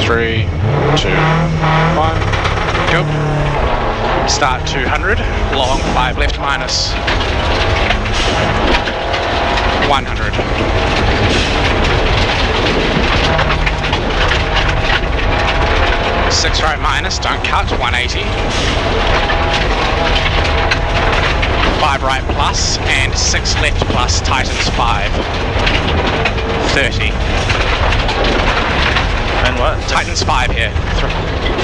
3, 2, 1, go. Start 200, long 5 left minus. 100. 6 right minus, don't cut, 180. 5 right plus and 6 left plus, tightens 5. 30. And what? Tightens 5 here.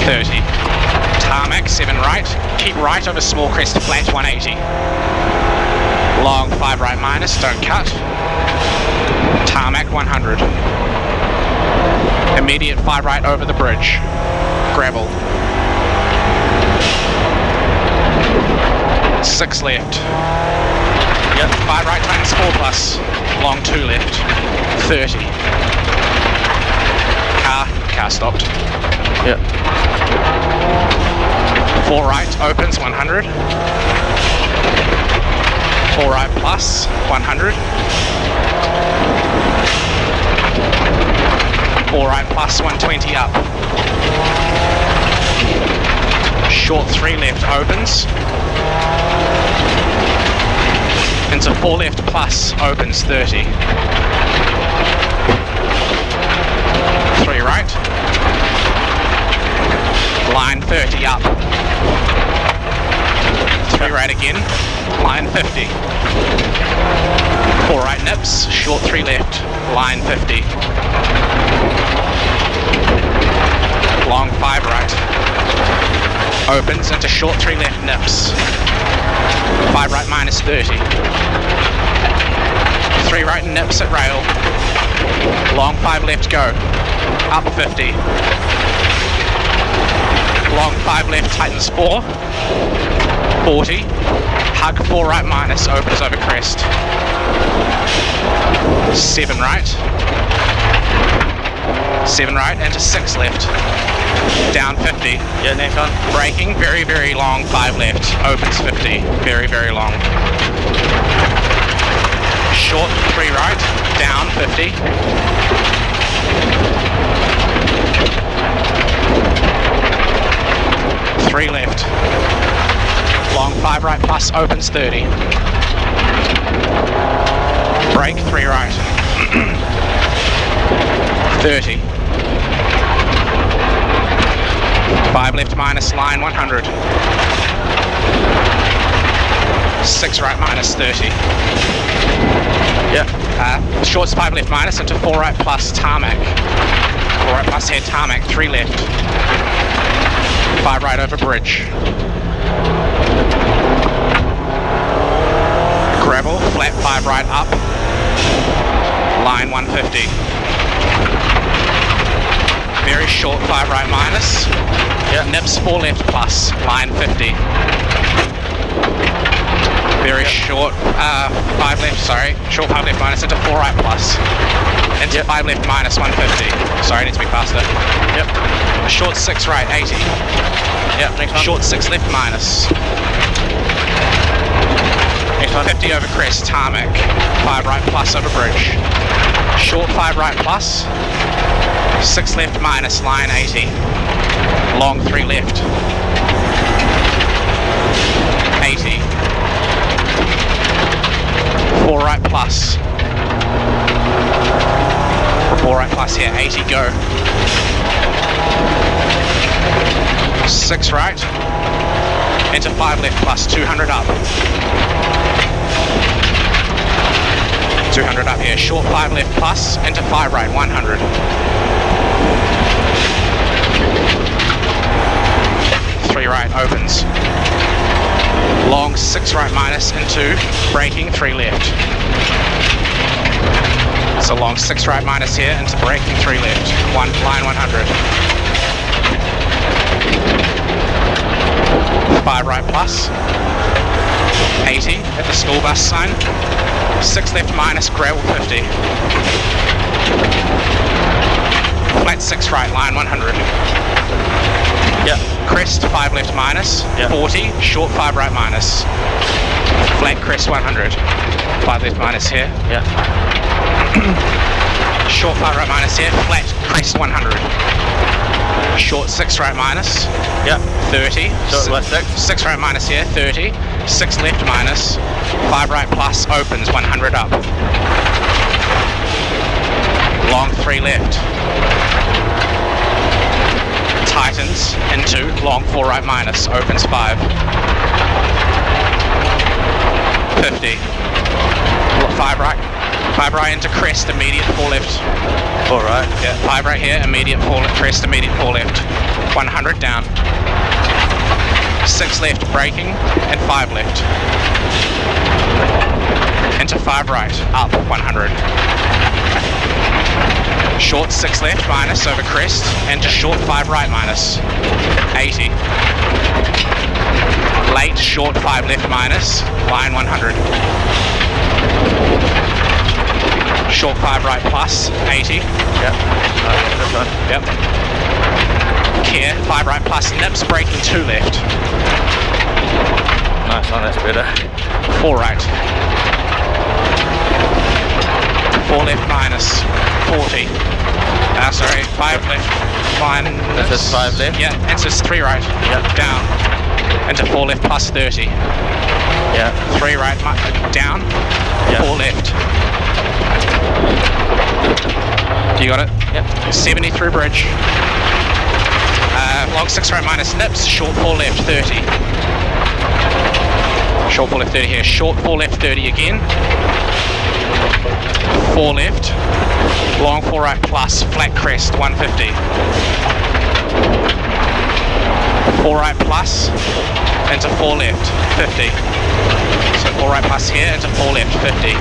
30. Tarmac, 7 right. Keep right over small crest, flat 180. Long 5 right minus, don't cut. Tarmac 100. Immediate 5 right over the bridge. Gravel. 6 left. Yep. 5 right tightens 4 plus. Long 2 left. 30. Car stopped. Yep. 4 right opens 100. 4 right plus 100. 4 right plus 120 up. Short 3 left opens. Into 4 left plus opens 30. 3 right. Line 30 up. 3 right again. Line 50. 4 right nips. Short 3 left. Line 50. Long 5 right. Opens into short 3 left nips. 5 right minus 30. 3 right nips at rail. Long 5 left go. Up 50. Long 5 left tightens 4. 40. Hug 4 right minus, opens over crest. 7 right. 7 right into 6 left. Down 50. Yeah, neck on. Braking, very, very long, 5 left. Opens 50. Very, very long. Short, 3 right. Down 50. 3 left. Long 5 right plus, opens 30. Brake, 3 right. 30. 5 left minus, line 100. 6 right minus, 30. Yeah. Short's 5 left minus into 4 right plus tarmac. 4 right plus head tarmac, 3 left. 5 right over bridge. Gravel, flat 5 right up. Line 150. Very short 5 right minus. Yeah. Nips 4 left plus, line 50. Very short 5 left, sorry. Short 5 left minus into 4 right plus. Into 5 left minus 150. Sorry, I need to be faster. Yep. Short 6 right, 80. Yep, next one. Short 6 left minus. Next one. 50 over crest, tarmac. 5 right plus over bridge. Short 5 right plus. 6 left minus, line 80. Long 3 left. 80. 4 right plus. 4 right plus here, 80 go. 6 right. Into 5 left plus, 200 up. 200 up here, short 5 left plus, into 5 right, 100. 3 right opens. Long 6 right minus into braking 3 left. So long 6 right minus here into braking 3 left. Line 100. 5 right plus. 80 at the school bus sign. 6 left minus, gravel 50. Flat 6 right, line 100. Yeah. Crest 5 left minus, yeah. 40, short 5 right minus. Flat crest 100. 5 left minus here. Yeah. Short 5 right minus here, flat crest 100. Short 6 right minus, Yeah. 30. Short left 6. 6 right minus here, 30. 6 left minus, 5 right plus, opens 100 up. Long 3 left. Tightens into long 4 right minus, opens 5. 50. 5 right. 5 right into crest, immediate 4 left. 4 right. Yeah, 5 right here, immediate 4 left, crest, immediate 4 left. 100 down. 6 left, braking, and 5 left. Into 5 right, up 100. Short 6 left minus over crest, and to short 5 right minus, 80. Late short 5 left minus, line 100. Short 5 right plus, 80. Yep. This one. Yep. Care, 5 right plus, nips, braking 2 left. Nice one, that's better. 4 right. 4 left minus, 40. Sorry, 5 left minus. This is 5 left? Yeah, and so it's 3 right. Yep. Down. Into 4 left plus 30. Yeah. 3 right down. Yep. 4 left. You got it? Yep. 70 through bridge. Long 6 right minus nips, short 4 left 30. Short 4 left 30 here, short 4 left 30 again. 4 left, long 4 right plus, flat crest 150. 4 right plus, into 4 left 50. So 4 right plus here, into 4 left 50.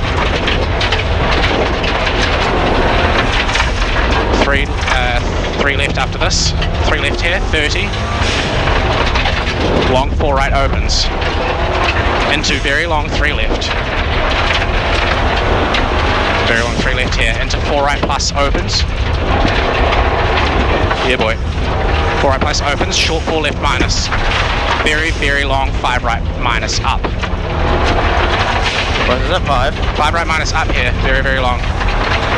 3 left after this, 3 left here, 30. Long 4 right opens. Into very long 3 left. Very long 3 left here, into 4 right plus opens. Yeah boy. 4 right plus opens, short 4 left minus. Very, very long 5 right minus up. What is it, 5? 5 right minus up here, very, very long.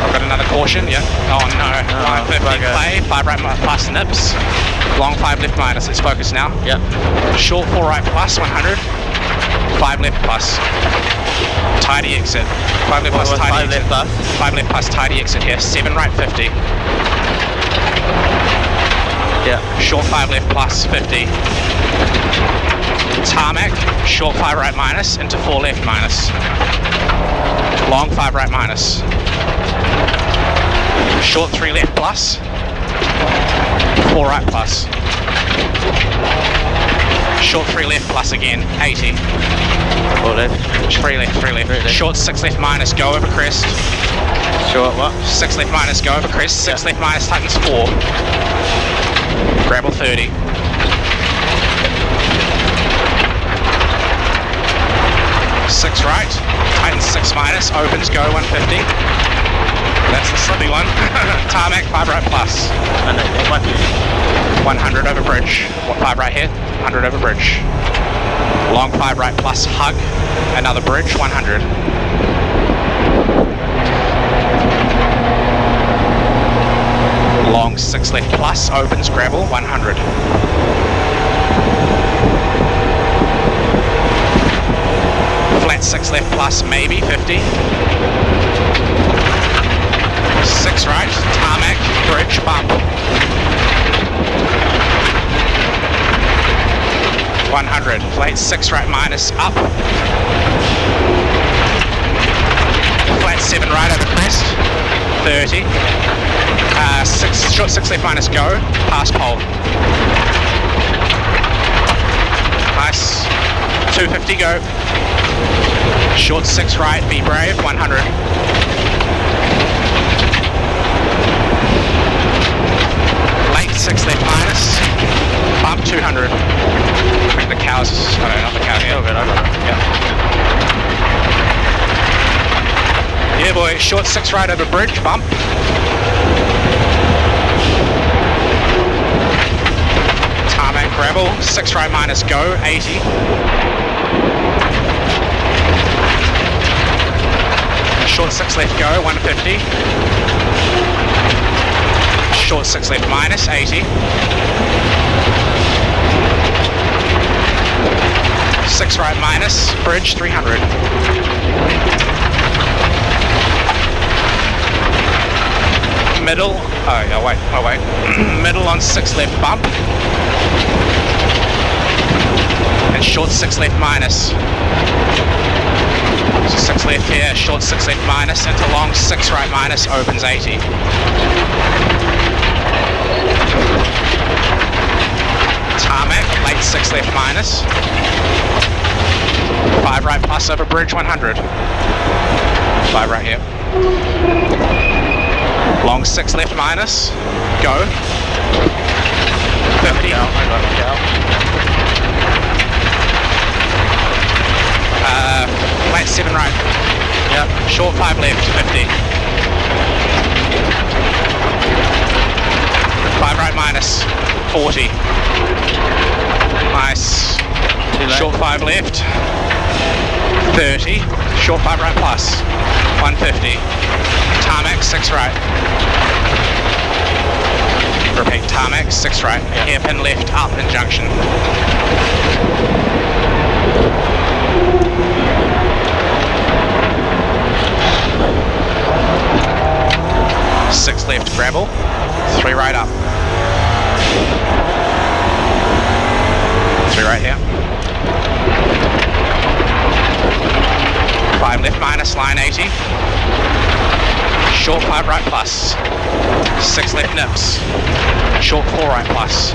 I've got another caution, yeah. Oh no, line 50 play, 5 right plus nips. Long 5 left minus, it's focused now. Yep. Short 4 right plus 100. 5 left plus. Tidy exit. 5 left plus What was tidy 5 exit. left plus? 5 left plus tidy exit here. 7 right 50. Yeah. Short 5 left plus 50. Tarmac. Short 5 right minus into 4 left minus. Long 5 right minus. Short 3 left plus. 4 right plus. Short 3 left plus again, 80. 4 left. 3 left, 3 left. 3 left. Short 6 left minus, go over crest. Short what? 6 left minus, go over crest. 6 left minus, tightens 4. Gravel 30. Six right, tightens 6 minus, opens, go 150. That's the slippy one. Tarmac, 5 right plus. And then 100 over bridge. 5 right here, 100 over bridge. Long 5 right plus, hug. Another bridge, 100. Long 6 left plus, opens, gravel, 100. Flat 6 left plus, maybe 50. 6 right, tarmac, bridge, bump. 100. Flat 6 right minus, up. Flat 7 right over crest, 30. Short 6 left minus, go, past pole. Nice. 250, go. Short 6 right, be brave, 100. Late 6 left minus, bump 200. I think the cows, oh no, not the cow here. Oh, good, I got it. Yeah. Yeah boy, short 6 right over bridge, bump. Tarmac gravel, 6 right minus, go, 80. Short 6 left, go, 150. Short 6 left minus, 80. 6 right minus, bridge 300. Middle, oh yeah, wait. Middle on 6 left bump. And short 6 left minus. So 6 left here, short 6 left minus, into long 6 right minus, opens 80. Tarmac, late 6 left minus. 5 right plus over bridge 100. 5 right here. Long 6 left minus. Go. 50. Late 7 right. Yep. Short 5 left. 50. 5 right minus. 40. Nice. Short 5 left. 30. Short 5 right plus. 150. Tarmac 6 right. Repeat, tarmac 6 right. Hairpin left up in junction. 6 left gravel. 3 right up. 3 right here. 5 left minus, line 80. Short 5 right plus. 6 left nips. Short 4 right plus.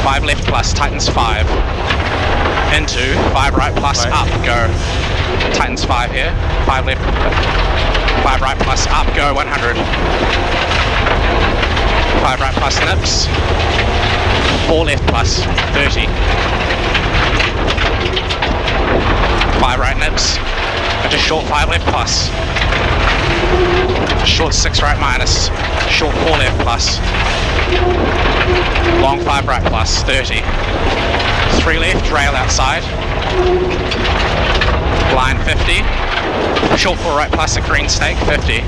5 left plus, tightens 5. Into 5 right plus, up, go. Tightens 5 here. 5 left, 5 right plus, up, go, 100. 5 right plus nips. 4 left plus, 30. 5 right nips. Into short 5 left plus. Short 6 right minus. Short 4 left plus. Long 5 right plus, 30. 3 left, rail outside. Line 50. Short 4 right plus, a green stake, 50.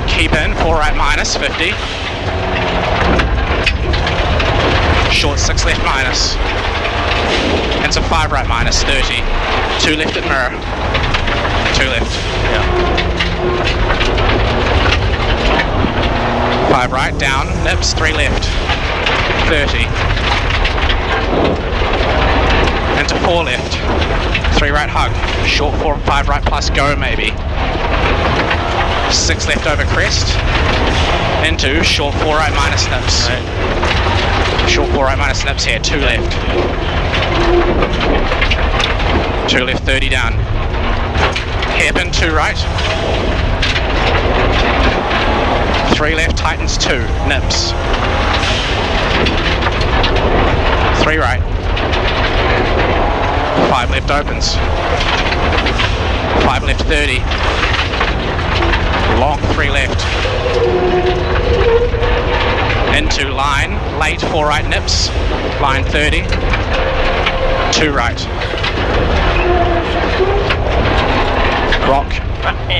Keep in, 4 right minus, 50. Short 6 left minus. Into 5 right minus, 30. 2 left at mirror. 2 left. Yeah. 5 right, down, nips, 3 left. 30. Into 4 left. 3 right hug. Short 4, 5 right plus, go maybe. 6 left over crest. Into short 4 right minus nips. Short 4 right minus nips here, 2 left. 2 left, 30 down. Hairpin, 2 right. 3 left, tightens 2, nips. 3 right. 5 left opens. 5 left, 30. Long 3 left. Into line, late 4 right nips. Line 30. 2 right. Rock.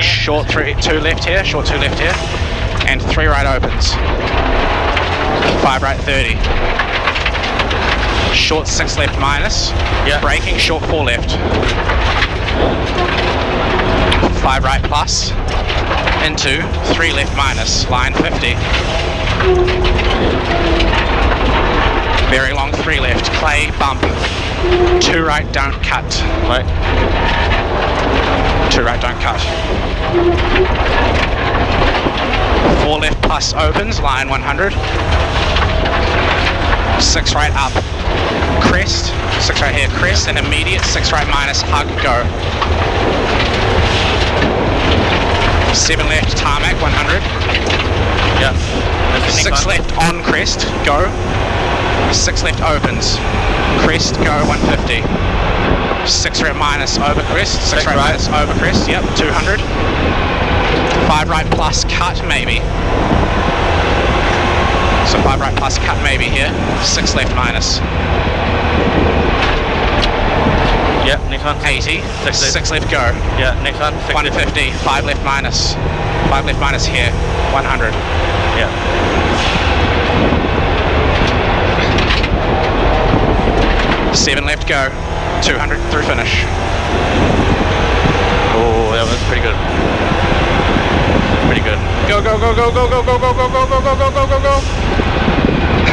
Short 3, 2 left here, short 2 left here. And 3 right opens. 5 right 30. Short 6 left minus. Yeah. Braking, short 4 left. 5 right plus. Into 3 left minus. Line 50. Very long 3 left. Clay bump. 2 right, don't cut. Right. 2 right, don't cut. 4 left plus opens, line 100. 6 right up. Crest. 6 right here, crest, and immediate 6 right minus, hug, go. 7 left, tarmac, 100. Yeah. 6 left on crest, go. 6 left opens. Crest, go, 150. 6 right minus, over crest. 6 right minus, over crest, yep, 200. 5 right plus, cut, maybe. So 5 right plus, cut, maybe here. 6 left minus. Yeah, next one. 80. 6 left, go. Yeah, next one. 150. 5 left minus. 5 left minus here. 100. Yeah. Seven left, go. 200 through finish. Oh, that was pretty good. Pretty good. Go, go, go, go, go, go, go, go, go, go, go, go, go, go, go, go.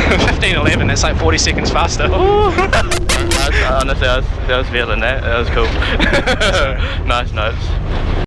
15:11, that's like 40 seconds faster. Honestly, I was feeling that. That was cool. Nice notes.